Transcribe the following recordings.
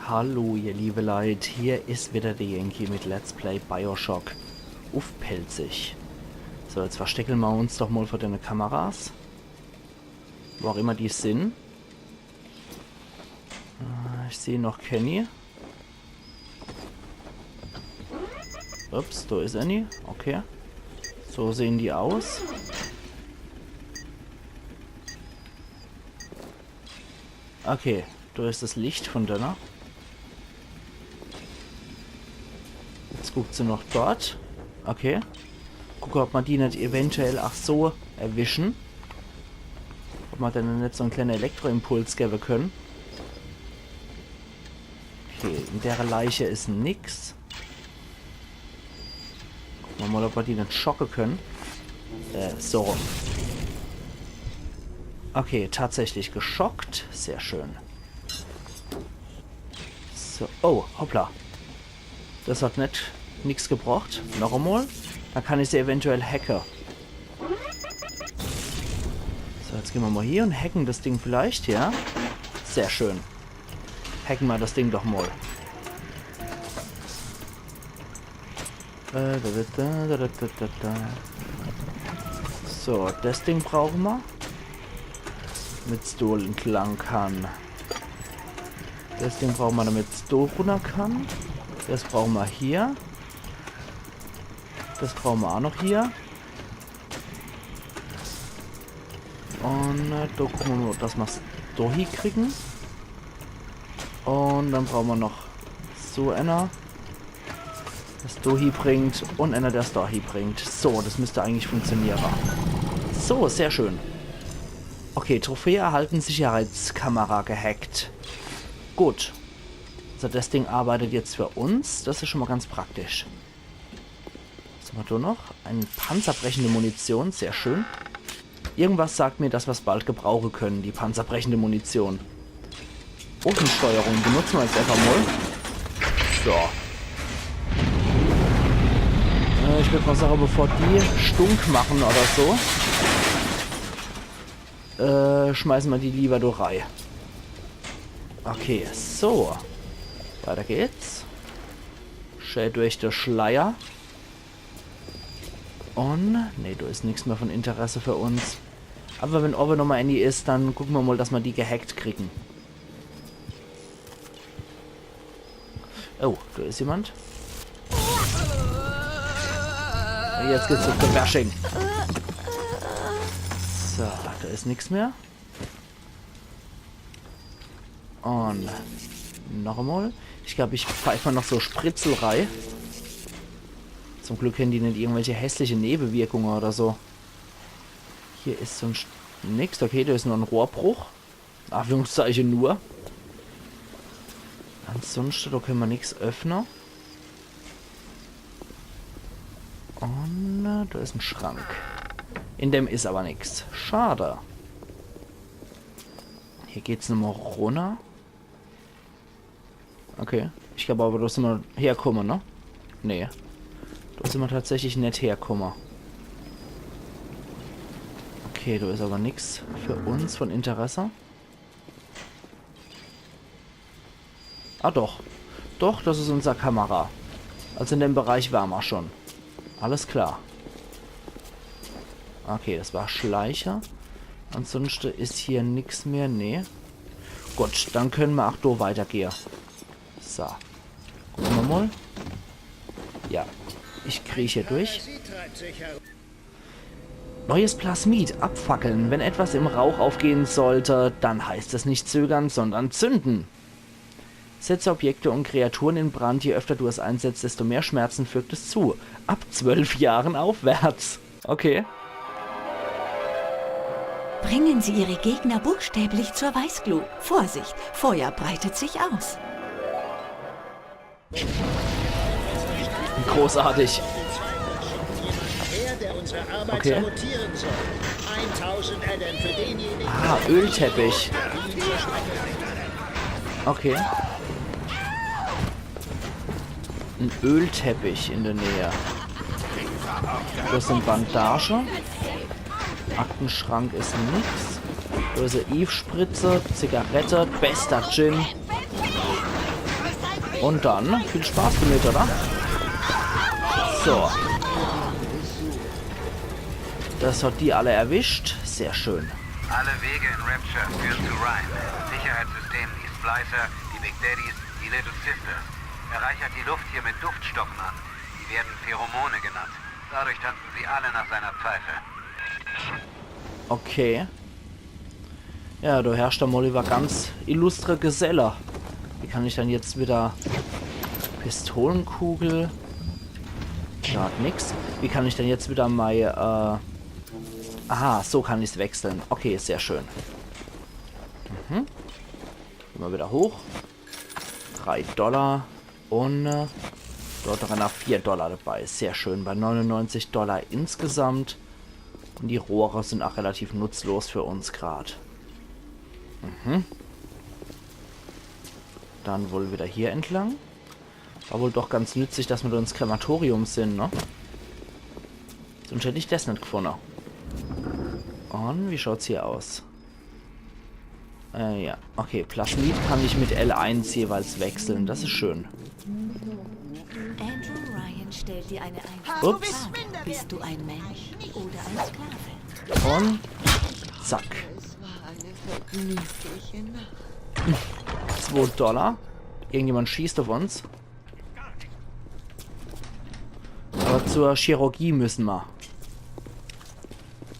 Hallo ihr liebe Leute, hier ist wieder der Yankee mit Let's Play Bioshock Pelzig. So, jetzt verstecken wir uns doch mal vor den Kameras. Wo auch immer die sind. Ich sehe noch Kenny. Ups, da ist Annie. Okay. So sehen die aus. Okay, da ist das Licht von der. Jetzt guckt sie noch dort. Okay. Gucken, ob man die nicht eventuell auch so erwischen. Ob man dann nicht so einen kleinen Elektroimpuls geben können. Okay, in der Leiche ist nix. Gucken wir mal, ob wir die nicht schocken können. So rum. Okay, tatsächlich geschockt. Sehr schön. So, oh, hoppla. Das hat nichts gebracht. Noch einmal. Dann kann ich sie eventuell hacken. So, jetzt gehen wir mal hier und hacken das Ding vielleicht, ja? Sehr schön. Hacken wir das Ding doch mal. So, das Ding brauchen wir. Mit Stuhl entlang kann. Das Ding brauchen wir, damit Stuhl runter kann. Das brauchen wir hier. Das brauchen wir auch noch hier. Und da gucken wir mal, dass wir es da hier kriegen. Und dann brauchen wir noch so einer, das da hier bringt und einer, der es da hier bringt. So, das müsste eigentlich funktionieren. So, sehr schön. Okay, Trophäe erhalten, Sicherheitskamera gehackt. Gut. Also das Ding arbeitet jetzt für uns. Das ist schon mal ganz praktisch. Was haben wir da noch? Eine panzerbrechende Munition. Sehr schön. Irgendwas sagt mir, dass wir es bald gebrauchen können, die panzerbrechende Munition. Ofensteuerung benutzen wir jetzt einfach mal. So. Ich würde mal sagen, bevor die stunk machen oder so, schmeißen wir die lieber durch rein. Okay, so. Weiter geht's. Schnell durch den Schleier. Und, ne, da ist nichts mehr von Interesse für uns. Aber wenn oben nochmal Annie ist, dann gucken wir mal, dass wir die gehackt kriegen. Oh, da ist jemand. Jetzt geht's auf Bashing. So, da ist nichts mehr. Und noch einmal. Ich glaube, ich pfeife mal noch so Spritzelrei. Zum Glück kennen die nicht irgendwelche hässliche Nebenwirkungen oder so. Hier ist so nichts. Okay, da ist nur ein Rohrbruch. Anführungszeichen nur. Ansonsten, da können wir nichts öffnen. Und da ist ein Schrank. In dem ist aber nichts. Schade. Hier geht's nochmal runter. Okay. Ich glaube aber, da sind wir herkommen, ne? Nee. Da sind wir tatsächlich nicht herkommen. Okay, da ist aber nichts für uns von Interesse. Ah, doch. Doch, das ist unsere Kamera. Also in dem Bereich waren wir schon. Alles klar. Okay, das war Schleicher. Ansonsten ist hier nichts mehr. Nee. Gut, dann können wir auch da weitergehen. So. Gucken wir mal. Ja. Ich kriege hier durch. Neues Plasmid. Abfackeln. Wenn etwas im Rauch aufgehen sollte, dann heißt es nicht zögern, sondern zünden. Setze Objekte und Kreaturen in Brand. Je öfter du es einsetzt, desto mehr Schmerzen fügt es zu. Ab 12 Jahren aufwärts. Okay. Bringen Sie Ihre Gegner buchstäblich zur Weißglut. Vorsicht, Feuer breitet sich aus. Großartig. Okay. Ah, Ölteppich. Okay. Ein Ölteppich in der Nähe. Das sind Bandagen. Aktenschrank ist nichts. Da ist eine Eve-Spritze, Zigarette, bester Gin. Und dann viel Spaß damit, oder? So. Das hat die alle erwischt. Sehr schön. Alle Wege in Rapture führen zu Ryan. Sicherheitssystem, die Splicer, die Big Daddies, die Little Sisters. Er reichert die Luft hier mit Duftstoffen an. Die werden Pheromone genannt. Dadurch tanzen sie alle nach seiner Pfeife. Okay. Ja, du herrscht der Molly war ganz illustre Geselle. Wie kann ich dann jetzt wieder... Pistolenkugel... Gerade nix. Wie kann ich denn jetzt wieder mein... Aha, so kann ich es wechseln. Okay, sehr schön. Gehen wir wieder hoch. $3. Und dort waren noch $4 dabei. Sehr schön. Bei $99 insgesamt. Und die Rohre sind auch relativ nutzlos für uns gerade. Dann wohl wieder hier entlang. War wohl doch ganz nützlich, dass wir da ins Krematorium sind, ne? Sonst hätte ich das nicht gefunden. Und wie schaut's hier aus? Ja. Okay, Plasmid kann ich mit L1 jeweils wechseln. Das ist schön. Andrew Ryan stellt dir eine einfache Ups. Frage. Bist du ein Mensch oder ein Sklave? Und zack. Es war eine vergnügliche Nacht. $2. Irgendjemand schießt auf uns. Aber zur Chirurgie müssen wir.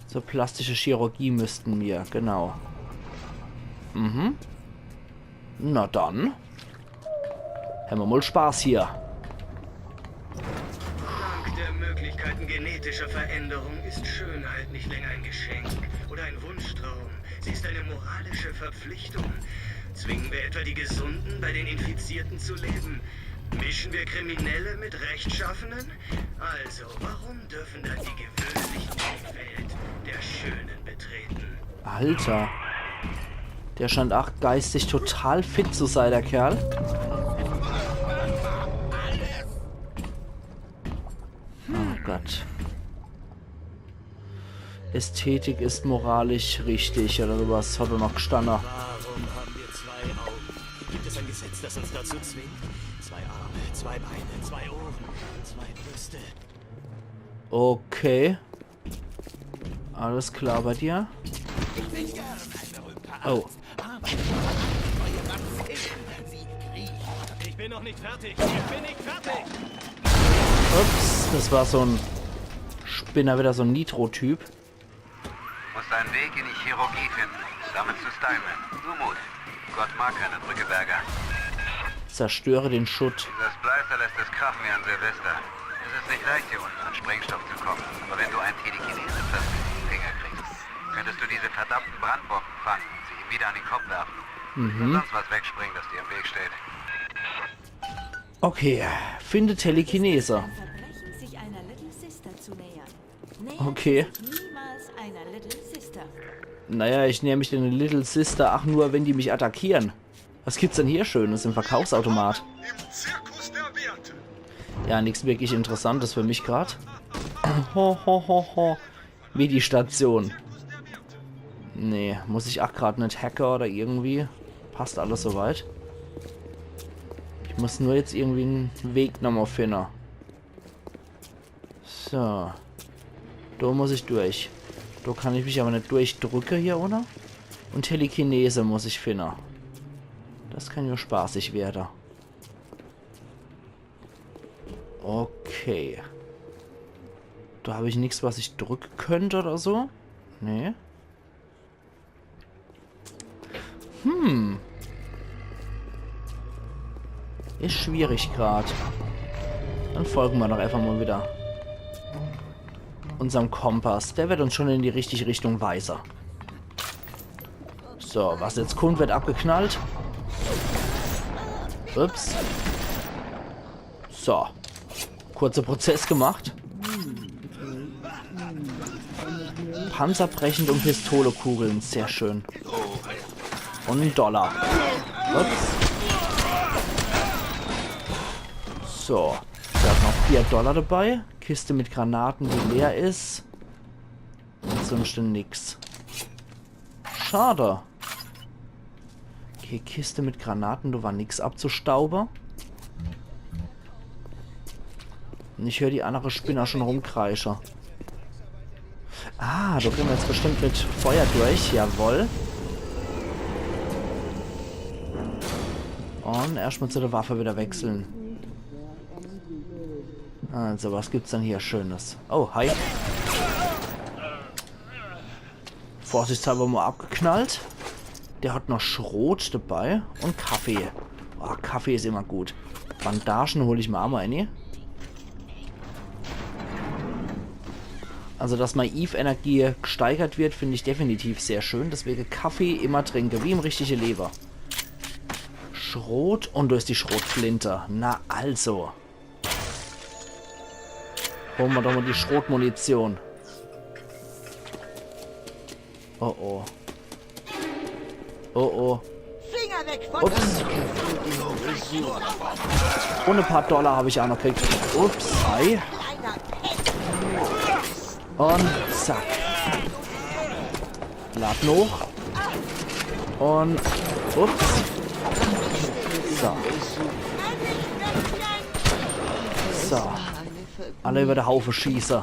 Zur plastische Chirurgie müssten wir, genau. Na dann. Haben wir mal Spaß hier. Dank der Möglichkeiten genetischer Veränderung ist Schönheit nicht länger ein Geschenk oder ein Wunschtraum. Sie ist eine moralische Verpflichtung. Zwingen wir etwa die Gesunden, bei den Infizierten zu leben? Mischen wir Kriminelle mit Rechtschaffenen? Also, warum dürfen dann die Gewöhnlichen die Welt der Schönen betreten? Alter. Der scheint auch geistig total fit zu sein, der Kerl. Oh Gott. Ästhetik ist moralisch richtig, oder sowas hat er noch gestanden. Warum haben wir zwei Augen? Gibt es ein Gesetz, das uns dazu zwingt? Zwei Arme, zwei Beine, zwei Ohren, zwei Brüste. Okay. Alles klar bei dir? Oh. Ich bin noch nicht fertig. Ich bin nicht fertig. Ups, das war so ein Spinner, wieder so ein Nitro-Typ. Musst einen Weg in die Chirurgie finden. Damit zu Steinman. Nur Mut. Gott mag keine Drückeberger. Zerstöre den Schutt. Dieser Splicer lässt es krachen wie an Silvester. Es ist nicht leicht, hier unten an Sprengstoff zu kommen. Aber wenn du ein Telekinese-Plastik in die Finger kriegst, könntest du diese verdammten Brandbomben fangen und sie ihm wieder an den Kopf werfen. Oder sonst was wegspringen, das dir im Weg steht. Okay, finde Telekinese. Ein Verbrechen, sich einer Little Sister zu nähern. Nähern Okay. Sie sich niemals einer Little Sister. Naja, ich näher mich den Little Sister, ach nur, wenn die mich attackieren. Was gibt's denn hier Schönes im Verkaufsautomat? Im Zirkus der Werte. Ja, nichts wirklich Interessantes für mich gerade. Ho, ho, ho, ho. Medistation. Nee, muss ich auch gerade nicht hacken oder irgendwie. Passt alles soweit. Ich muss nur jetzt irgendwie einen Weg nochmal finden. So. Da muss ich durch. Da kann ich mich aber nicht durchdrücken hier, oder? Und Telekinese muss ich finden. Das kann ja spaßig werden. Okay. Da habe ich nichts, was ich drücken könnte oder so. Nee. Ist schwierig gerade. Dann folgen wir doch einfach mal wieder unserem Kompass. Der wird uns schon in die richtige Richtung weisen. So, was jetzt kommt, wird abgeknallt. Ups. So. Kurzer Prozess gemacht. Panzerbrechend und Pistolekugeln. Sehr schön. Und $1. Ups. So. Da hat noch $4 dabei. Kiste mit Granaten, die leer ist. Ansonsten nix. Schade. Okay, Kiste mit Granaten, da war nix abzustauben. Und ich höre die andere Spinner schon rumkreischen. Ah, da können wir jetzt bestimmt mit Feuer durch. Jawohl. Und erstmal zu der Waffe wieder wechseln. Also, was gibt's denn hier Schönes? Oh, hi. Vorsichtshalber mal abgeknallt. Der hat noch Schrot dabei und Kaffee. Oh, Kaffee ist immer gut. Bandagen hole ich mir auch mal eine. Also, dass meine Eve-Energie gesteigert wird, finde ich definitiv sehr schön. Deswegen Kaffee immer trinke, wie im richtigen Leber. Schrot und da ist die Schrotflinte. Na also. Holen wir doch mal die Schrotmunition. Oh oh. Oh oh. Finger weg von Ups. Und ein paar Dollar habe ich auch noch gekriegt. Ups. Hi. Und zack. Laden hoch. Und ups. So. So. Alle über den Haufen schießen.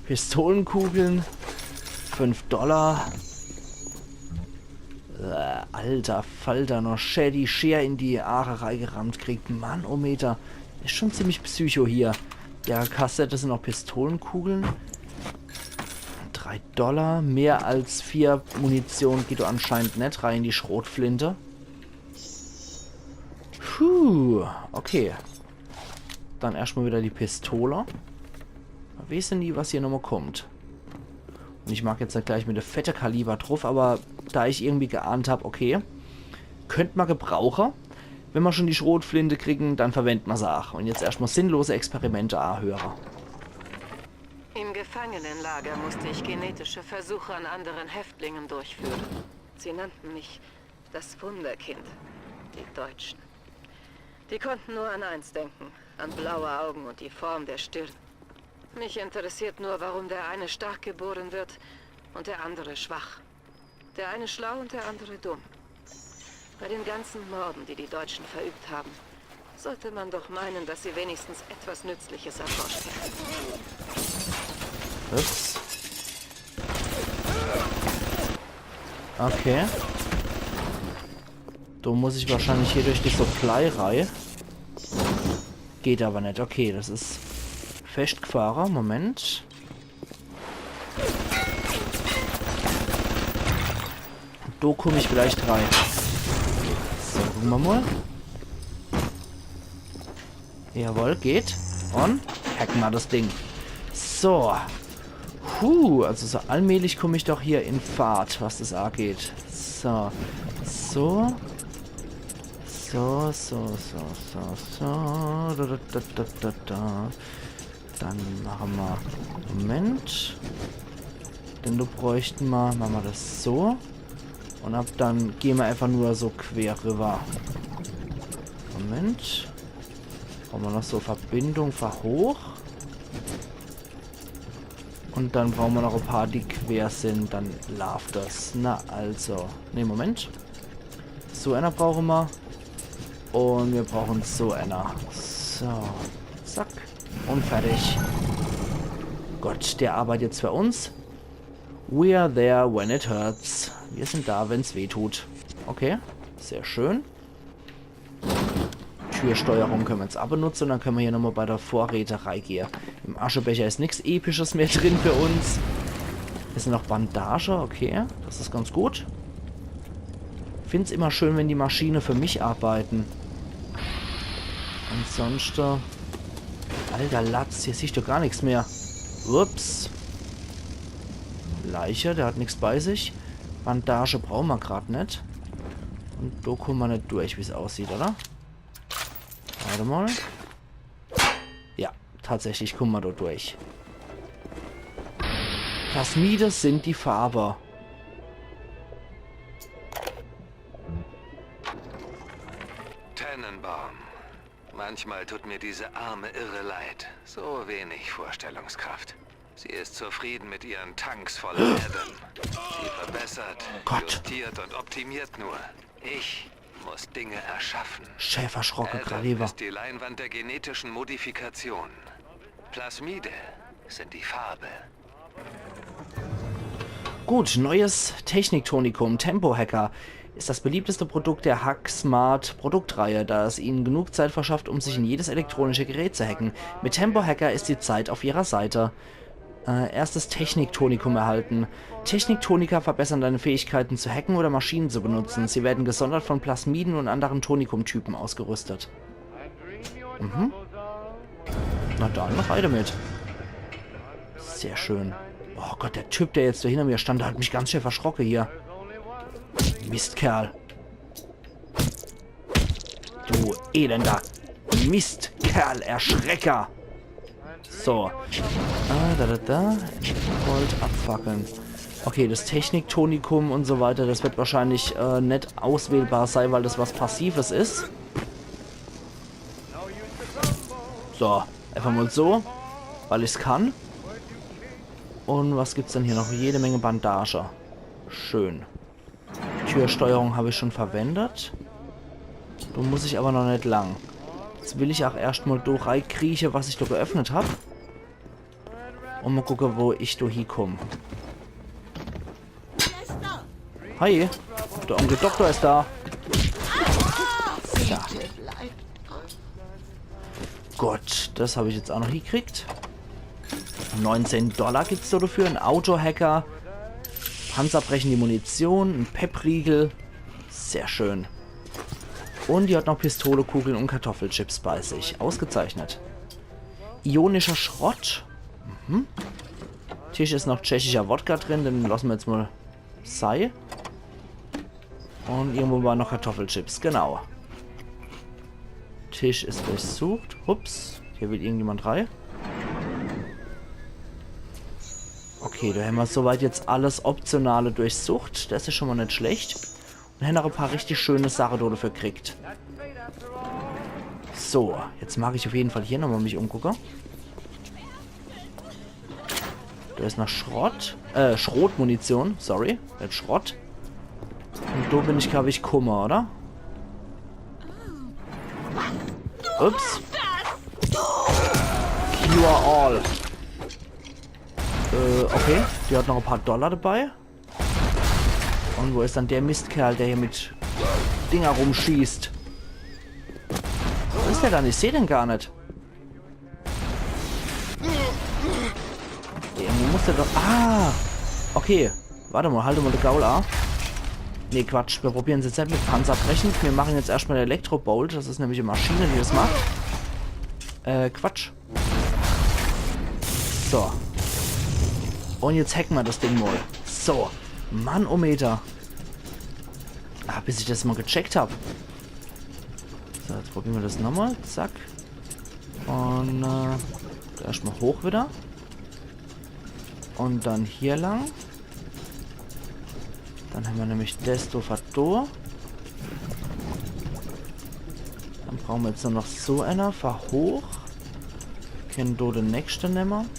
Pistolenkugeln. 5 Dollar. Alter Falter, noch Shady Share in die Aare reingerammt kriegt. Mann, oh Meter. Ist schon ziemlich psycho hier. Ja, Kassette sind noch Pistolenkugeln. 3 Dollar. Mehr als 4 Munition geht anscheinend nicht rein in die Schrotflinte. Puh, okay. Dann erstmal wieder die Pistole. Wir wissen nie, was hier nochmal kommt. Und ich mag jetzt nicht gleich mit der fette Kaliber drauf, aber da ich irgendwie geahnt habe, okay, könnte man gebrauchen. Wenn wir schon die Schrotflinte kriegen, dann verwenden wir sie auch. Und jetzt erstmal sinnlose Experimente anhören. Im Gefangenenlager musste ich genetische Versuche an anderen Häftlingen durchführen. Sie nannten mich das Wunderkind, die Deutschen. Die konnten nur an eins denken, an blaue Augen und die Form der Stirn. Mich interessiert nur, warum der eine stark geboren wird und der andere schwach. Der eine schlau und der andere dumm. Bei den ganzen Morden, die die Deutschen verübt haben, sollte man doch meinen, dass sie wenigstens etwas Nützliches erforscht hätten. Ups. Okay. Da muss ich wahrscheinlich hier durch die Supply-Reihe. Geht aber nicht. Okay, das ist festgefahren. Moment. Da komme ich vielleicht rein. So, gucken wir mal. Jawohl, geht. Und hacken wir das Ding. So. Also so allmählich komme ich doch hier in Fahrt, was das angeht. So. So. So. Dann machen wir... Moment. Denn du bräuchten wir... Machen wir das so. Und ab dann gehen wir einfach nur so quer rüber. Moment. Brauchen wir noch so Verbindung hoch. Und dann brauchen wir noch ein paar, die quer sind. Dann läuft das. Na also. Ne, Moment. So einer brauchen wir. Und wir brauchen so einer. So. Zack. Und fertig. Gott, der arbeitet jetzt für uns. We are there when it hurts. Wir sind da, wenn es weh tut. Okay. Sehr schön. Türsteuerung können wir jetzt abbenutzen. Und dann können wir hier nochmal bei der Vorräterei gehen. Im Aschebecher ist nichts Episches mehr drin für uns. Hier sind noch Bandage. Okay. Das ist ganz gut. Ich finde es immer schön, wenn die Maschine für mich arbeiten. Ansonsten... Alter Latz, hier sehe ich doch gar nichts mehr. Ups. Leiche, der hat nichts bei sich. Bandage brauchen wir gerade nicht. Und da kommen wir nicht durch, wie es aussieht, oder? Warte mal. Ja, tatsächlich kommen wir da durch. Plasmide sind die Farbe. Tannenbaum. Manchmal tut mir diese arme Irre leid. So wenig Vorstellungskraft. Sie ist zufrieden mit ihren Tanks voller Erden. Sie verbessert, justiert und optimiert nur. Ich muss Dinge erschaffen. Schäferschrocke, Adam Gradiva. ist die Leinwand der genetischen Modifikation. Plasmide sind die Farbe. Gut, neues Techniktonikum, Tempo-Hacker, ist das beliebteste Produkt der Hack-Smart-Produktreihe, da es ihnen genug Zeit verschafft, um sich in jedes elektronische Gerät zu hacken. Mit Tempo-Hacker ist die Zeit auf ihrer Seite. Erstes Techniktonikum erhalten. Techniktoniker verbessern deine Fähigkeiten zu hacken oder Maschinen zu benutzen. Sie werden gesondert von Plasmiden und anderen Tonikum-Typen ausgerüstet. Mhm. Na dann, rein damit. Sehr schön. Oh Gott, der Typ, der jetzt da hinter mir stand, hat mich ganz schön verschrocken hier. Mistkerl. Du elender Mistkerl, Erschrecker. So. Gold abfackeln. Okay, das Techniktonikum und so weiter, das wird wahrscheinlich nicht auswählbar sein, weil das was Passives ist. So, einfach mal so, weil ich es kann. Und was gibt's denn hier noch? Jede Menge Bandage. Schön. Türsteuerung habe ich schon verwendet. Da muss ich aber noch nicht lang. Jetzt will ich auch erstmal durchkriechen, was ich da geöffnet habe. Und mal gucken, wo ich da hinkomme. Hi, der Onkel Doktor ist da. Ja. Gut, das habe ich jetzt auch noch hingekriegt. $19 gibt es dafür. Ein Autohacker. Panzerbrechende Munition. Ein Peppriegel. Sehr schön. Und die hat noch Pistole, Kugeln und Kartoffelchips bei sich. Ausgezeichnet. Ionischer Schrott. Mhm. Tisch ist noch tschechischer Wodka drin. Den lassen wir jetzt mal sein. Und irgendwo waren noch Kartoffelchips. Genau. Tisch ist durchsucht. Ups. Hier will irgendjemand rein. Okay, da haben wir soweit jetzt alles Optionale durchsucht. Das ist schon mal nicht schlecht. Und haben noch ein paar richtig schöne Sachen dafür gekriegt. So, jetzt mag ich auf jeden Fall hier nochmal mich umgucken. Da ist noch Schrott. Schrotmunition. Sorry. Nicht Schrott. Und da bin ich, glaube ich, Kummer, oder? Ups. Cure all. Okay. Die hat noch ein paar Dollar dabei. Und wo ist dann der Mistkerl, der hier mit Dinger rumschießt? Wo ist der dann? Ich sehe den gar nicht. Irgendwo muss der doch... Ah! Okay. Warte mal, halte mal den Gaul an. Nee, Quatsch. Wir probieren es jetzt nicht mit Panzerbrechen. Wir machen jetzt erstmal den Elektrobolt. Das ist nämlich eine Maschine, die das macht. Quatsch. So. Und jetzt hacken wir das Ding mal. So. Manometer. Ah, bis ich das mal gecheckt habe. So, jetzt probieren wir das nochmal. Zack. Und erstmal hoch wieder. Und dann hier lang. Dann haben wir nämlich das da. Dann brauchen wir jetzt nur noch so einer. Fahr hoch. Können da den nächsten nehmen.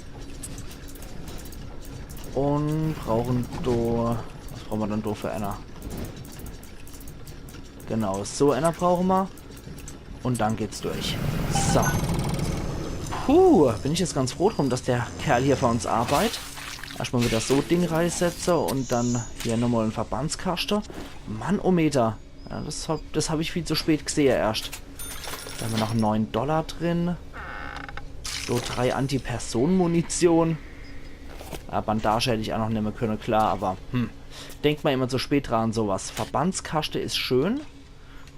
Und brauchen da... Was brauchen wir dann da für einer? Genau, so einer brauchen wir. Und dann geht's durch. So. Puh, bin ich jetzt ganz froh drum, dass der Kerl hier für uns arbeitet. Erstmal wieder so Ding reinsetzen und dann hier nochmal ein Verbandskasten. Manometer. Ja, das hab ich viel zu spät gesehen erst. Da haben wir noch $9 drin. So 3 Anti-Personen-Munition. Ja, Bandage hätte ich auch noch nehmen können, klar, aber denkt man immer so spät dran sowas. Verbandskaste ist schön.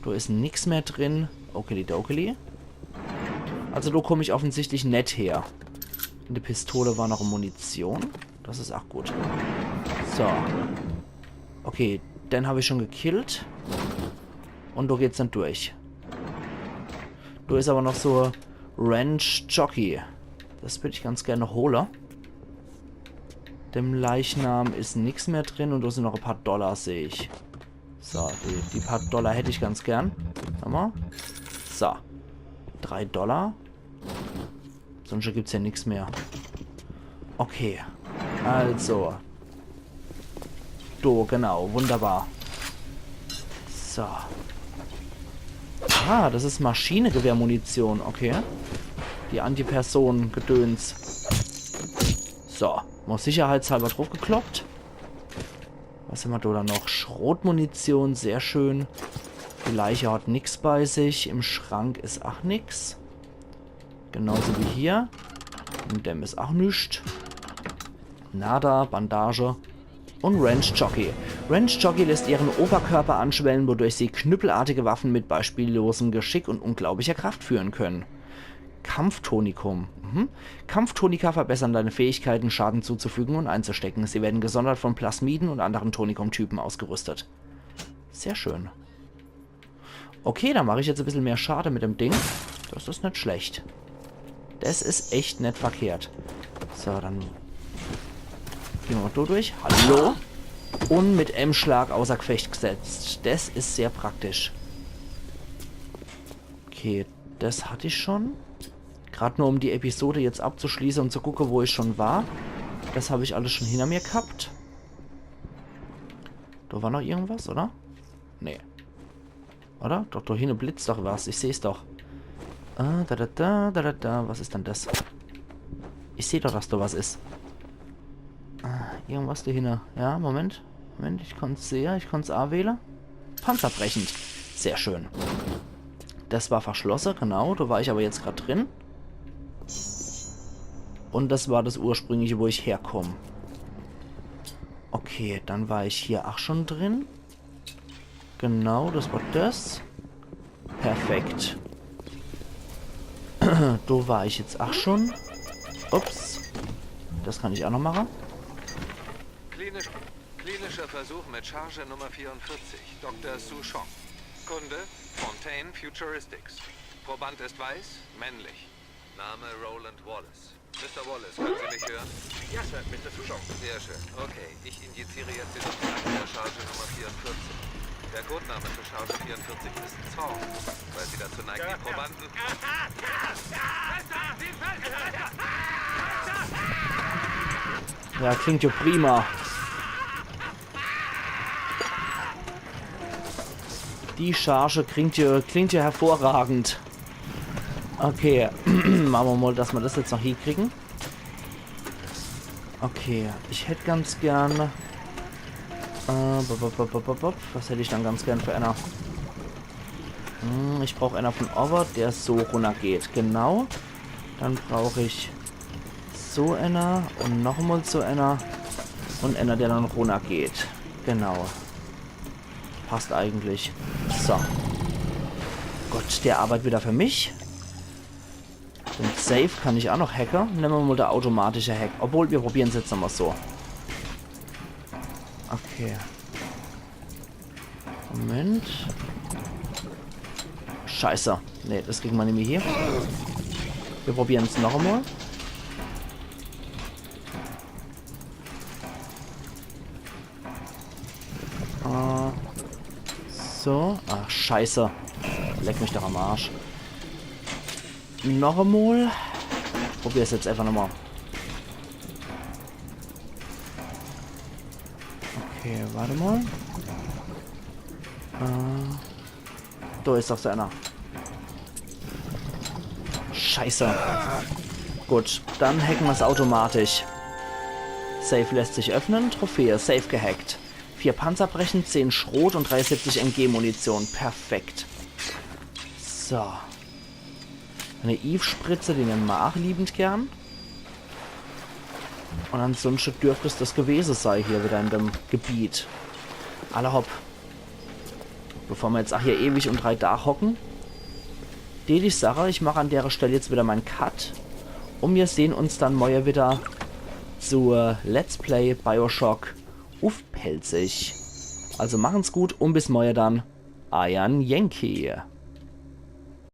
Da ist nichts mehr drin. Okeli. Also da komme ich offensichtlich nett her. In der Pistole war noch Munition. Das ist auch gut. So. Okay, den habe ich schon gekillt. Und da geht's dann durch. Da ist aber noch so Ranch Jockey. Das würde ich ganz gerne holen. Dem Leichnam ist nichts mehr drin und da sind noch ein paar Dollar, sehe ich. So, die paar Dollar hätte ich ganz gern. Nochmal. So. $3. Sonst gibt es ja nichts mehr. Okay. Also. Do, genau. Wunderbar. So. Ah, das ist Maschinengewehrmunition, okay. Die Antiperson-Gedöns. So, mal sicherheitshalber drauf gekloppt. Was haben wir da noch? Schrotmunition, sehr schön. Die Leiche hat nichts bei sich. Im Schrank ist auch nichts. Genauso wie hier. Im Dämm ist auch nichts. Nada, Bandage und Ranch Jockey. Ranch Jockey lässt ihren Oberkörper anschwellen, wodurch sie knüppelartige Waffen mit beispiellosem Geschick und unglaublicher Kraft führen können. Kampftonikum. Kampftonika verbessern deine Fähigkeiten, Schaden zuzufügen und einzustecken. Sie werden gesondert von Plasmiden und anderen Tonikum-Typen ausgerüstet. Sehr schön. Okay, dann mache ich jetzt ein bisschen mehr Schaden mit dem Ding. Das ist nicht schlecht. Das ist echt nicht verkehrt. So, dann gehen wir mal da durch. Hallo? Und mit M-Schlag außer Gefecht gesetzt. Das ist sehr praktisch. Okay, das hatte ich schon. Gerade nur um die Episode jetzt abzuschließen und zu gucken, wo ich schon war. Das habe ich alles schon hinter mir gehabt. Da war noch irgendwas, oder? Nee. Oder? Doch, da hinten blitzt doch was. Ich sehe es doch. Was ist denn das? Ich sehe doch, dass da was ist. Irgendwas da hinten. Ja, Moment. Moment, ich konnte es sehen. Ich konnte es A wählen. Panzerbrechend. Sehr schön. Das war verschlossen, genau. Da war ich aber jetzt gerade drin. Und das war das ursprüngliche, wo ich herkomme. Okay, dann war ich hier auch schon drin. Genau, das war das. Perfekt. Da war ich jetzt auch schon. Ups. Das kann ich auch noch machen. Klinischer Versuch mit Charge Nummer 44. Dr. Su Chong. Kunde, Fontaine Futuristics. Proband ist weiß, männlich. Name Roland Wallace. Mr. Wallace, können Sie mich hören? Ja, Sir, Mr. Su Chong. Sehr schön. Okay, ich injiziere jetzt den Substanz der Charge Nummer 44. Der Codename für Charge 44 ist Zorn, weil sie dazu neigen, die Probanden... Ja, klingt ja prima. Die Charge klingt ja hervorragend. Okay, machen wir mal, dass wir das jetzt noch hinkriegen. Okay, ich hätte ganz gern... was hätte ich dann ganz gern für einer? Ich brauche einer von Over, der so runter geht. Genau. Dann brauche ich so einer und nochmal so einer und einer, der dann runter geht. Genau. Passt eigentlich. So. Gott, der arbeitet wieder für mich. Den Safe kann ich auch noch hacken. Nehmen wir mal der automatische Hack. Obwohl, wir probieren es jetzt nochmal so. Okay. Moment. Scheiße. Ne, das kriegen wir nämlich hier. Wir probieren es noch einmal. So. Ach, scheiße. Leck mich doch am Arsch. Noch einmal. Ich probiere es jetzt einfach nochmal. Okay, warte mal. Da ist doch so einer. Scheiße. Gut, dann hacken wir es automatisch. Safe lässt sich öffnen. Trophäe, safe gehackt. 4 Panzerbrechen, 10 Schrot und 73 MG-Munition. Perfekt. So. Eine Eve-Spritze, die nehmen wir auch liebend gern. Und ansonsten dürfte es das gewesen sein hier wieder in dem Gebiet. Alle hopp. Bevor wir jetzt auch hier ewig um 3 Tage hocken. Die Sache, ich mache an der Stelle jetzt wieder meinen Cut. Und wir sehen uns dann morgen wieder zur Let's Play Bioshock aufpelzig. Also machen's gut und bis morgen dann. Iron Yankee.